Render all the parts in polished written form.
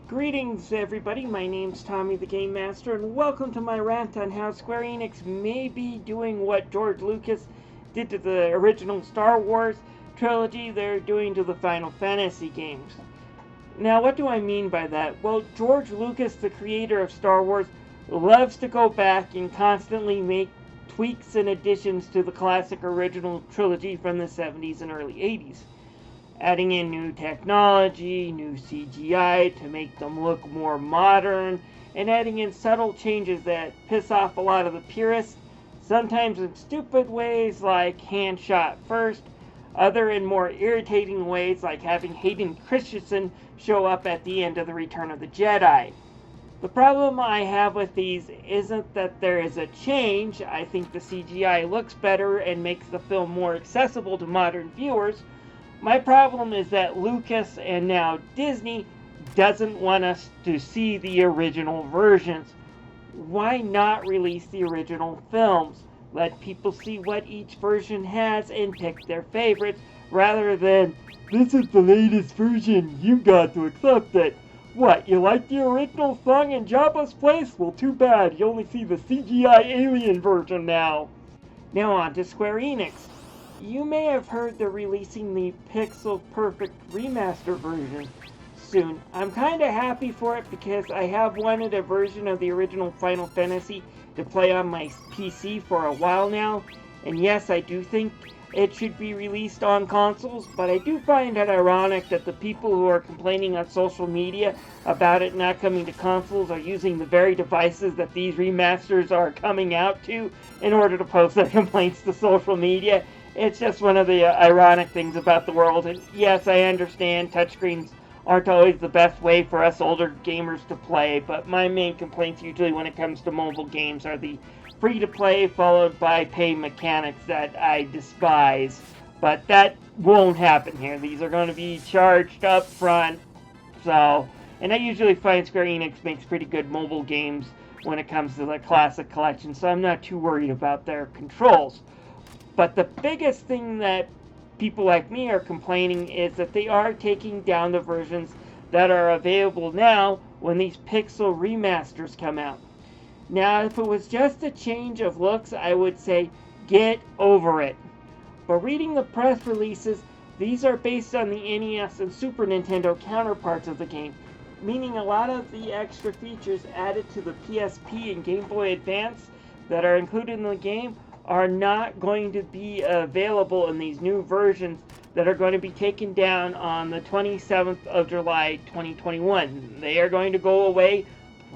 Greetings everybody, my name's Tommy the Game Master, and welcome to my rant on how Square Enix may be doing what George Lucas did to the original Star Wars trilogy they're doing to the Final Fantasy games. Now, what do I mean by that? Well, George Lucas, the creator of Star Wars, loves to go back and constantly make tweaks and additions to the classic original trilogy from the 70s and early 80s. Adding in new technology, new CGI to make them look more modern, and adding in subtle changes that piss off a lot of the purists, sometimes in stupid ways like hand shot first, other in more irritating ways like having Hayden Christensen show up at the end of The Return of the Jedi. The problem I have with these isn't that there is a change. I think the CGI looks better and makes the film more accessible to modern viewers. My problem is that Lucas and now Disney doesn't want us to see the original versions. Why not release the original films? Let people see what each version has and pick their favorites, rather than, this is the latest version, you got to accept it. What, you like the original song in Jabba's place? Well, too bad, you only see the CGI alien version now. Now on to Square Enix. You may have heard they're releasing the Pixel Perfect Remaster version soon. I'm kinda happy for it because I have wanted a version of the original Final Fantasy to play on my PC for a while now, and yes, I do think it should be released on consoles, but I do find it ironic that the people who are complaining on social media about it not coming to consoles are using the very devices that these remasters are coming out to in order to post their complaints to social media. It's just one of the ironic things about the world. And yes, I understand touchscreens aren't always the best way for us older gamers to play, but my main complaints usually when it comes to mobile games are the free-to-play followed by pay mechanics that I despise. But that won't happen here. These are going to be charged up front. So, and I usually find Square Enix makes pretty good mobile games when it comes to the classic collection, so I'm not too worried about their controls. But the biggest thing that people like me are complaining is that they are taking down the versions that are available now when these Pixel remasters come out. Now, if it was just a change of looks, I would say get over it. But reading the press releases, these are based on the NES and Super Nintendo counterparts of the game, meaning a lot of the extra features added to the PSP and Game Boy Advance that are included in the game are not going to be available in these new versions that are going to be taken down on the 27th of July 2021. They are going to go away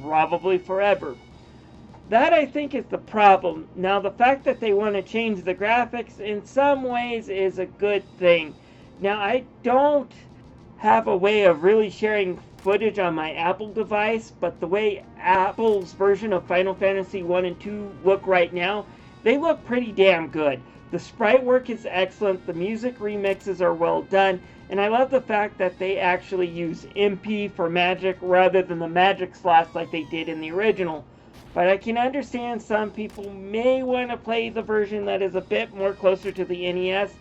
probably forever. That, I think, is the problem. Now, the fact that they want to change the graphics in some ways is a good thing. Now, I don't have a way of really sharing footage on my Apple device, but the way Apple's version of Final Fantasy 1 and 2 look right now, they look pretty damn good. The sprite work is excellent, the music remixes are well done, and I love the fact that they actually use MP for magic rather than the magic slots like they did in the original. But I can understand some people may want to play the version that is a bit more closer to the NES,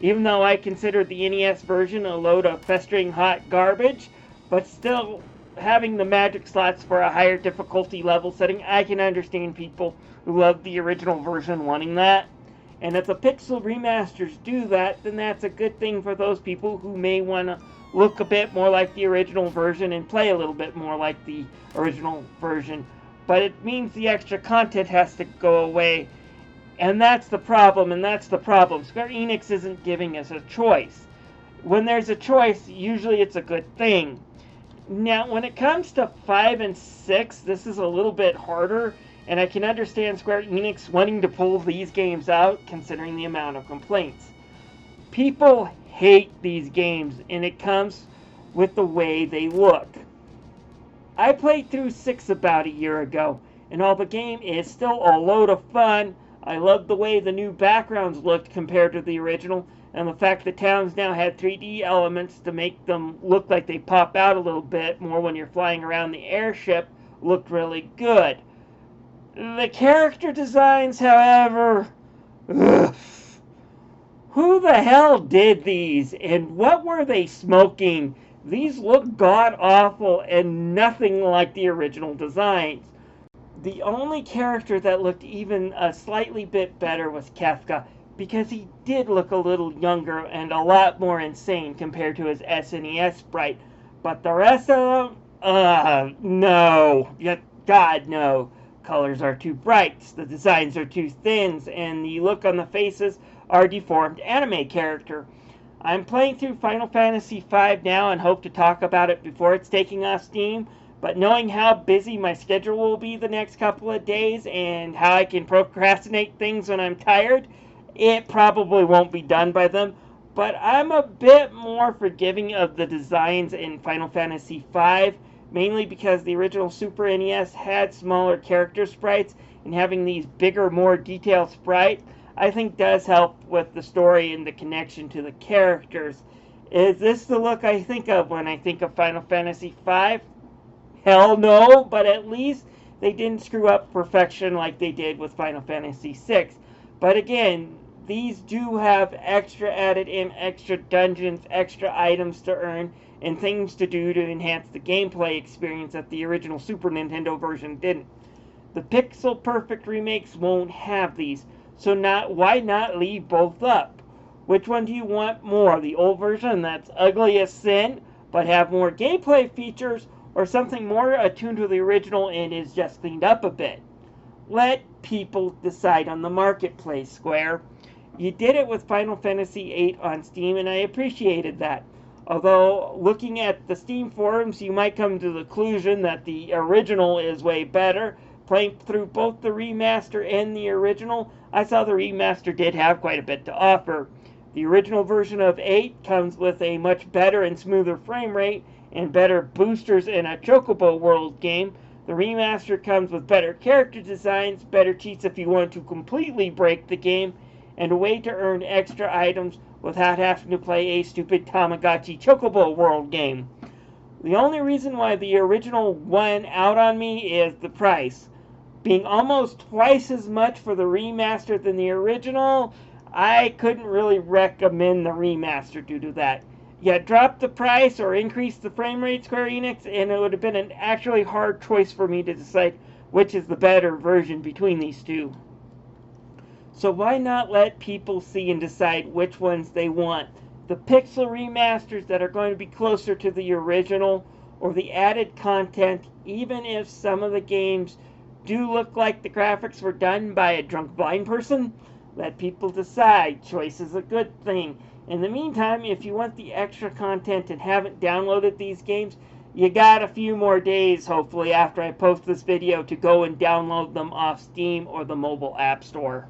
even though I consider the NES version a load of festering hot garbage, but still having the magic slots for a higher difficulty level setting, I can understand people who love the original version wanting that. And if the Pixel remasters do that, then that's a good thing for those people who may want to look a bit more like the original version and play a little bit more like the original version. But it means the extra content has to go away. And that's the problem, Square Enix isn't giving us a choice. When there's a choice, usually it's a good thing. Now, when it comes to 5 and 6, this is a little bit harder, and I can understand Square Enix wanting to pull these games out, considering the amount of complaints. People hate these games, and it comes with the way they look. I played through 6 about a year ago, and while the game is still a load of fun, I love the way the new backgrounds looked compared to the original, and the fact that towns now had 3D elements to make them look like they pop out a little bit more when you're flying around the airship looked really good. The character designs, however, ugh. Who the hell did these, and what were they smoking? these look god-awful and nothing like the original designs. The only character that looked even a slightly bit better was Kefka, because he did look a little younger and a lot more insane compared to his SNES sprite. But the rest of them, no. Yet, God, no. Colors are too bright, the designs are too thin, and the look on the faces are deformed anime character. I'm playing through Final Fantasy V now and hope to talk about it before it's taking off Steam, but knowing how busy my schedule will be the next couple of days and how I can procrastinate things when I'm tired, it probably won't be done by then. But I'm a bit more forgiving of the designs in Final Fantasy V, mainly because the original Super NES had smaller character sprites, and having these bigger, more detailed sprites I think does help with the story and the connection to the characters. Is this the look I think of when I think of Final Fantasy V? Hell no, but at least they didn't screw up perfection like they did with Final Fantasy VI. But again, these do have extra added in, extra dungeons, extra items to earn, and things to do to enhance the gameplay experience that the original Super Nintendo version didn't. The pixel perfect remakes won't have these, so why not leave both up? Which one do you want more? The old version that's ugly as sin, but have more gameplay features, or something more attuned to the original and is just cleaned up a bit? Let people decide on the marketplace, Square. You did it with Final Fantasy VIII on Steam, and I appreciated that. Although, looking at the Steam forums, you might come to the conclusion that the original is way better. Playing through both the remaster and the original, I saw the remaster did have quite a bit to offer. The original version of 8 comes with a much better and smoother frame rate and better boosters in a Chocobo World game. The remaster comes with better character designs, better cheats if you want to completely break the game, and a way to earn extra items without having to play a stupid Tamagotchi Chocobo World game. The only reason why the original won out on me is the price. Being almost twice as much for the remaster than the original, I couldn't really recommend the remaster due to that. Yeah, drop the price or increase the frame rate, Square Enix, and it would have been an actually hard choice for me to decide which is the better version between these two. So why not let people see and decide which ones they want? The pixel remasters that are going to be closer to the original, or the added content, even if some of the games do look like the graphics were done by a drunk blind person? Let people decide. Choice is a good thing. In the meantime, if you want the extra content and haven't downloaded these games, you got a few more days, hopefully, after I post this video to go and download them off Steam or the mobile app store.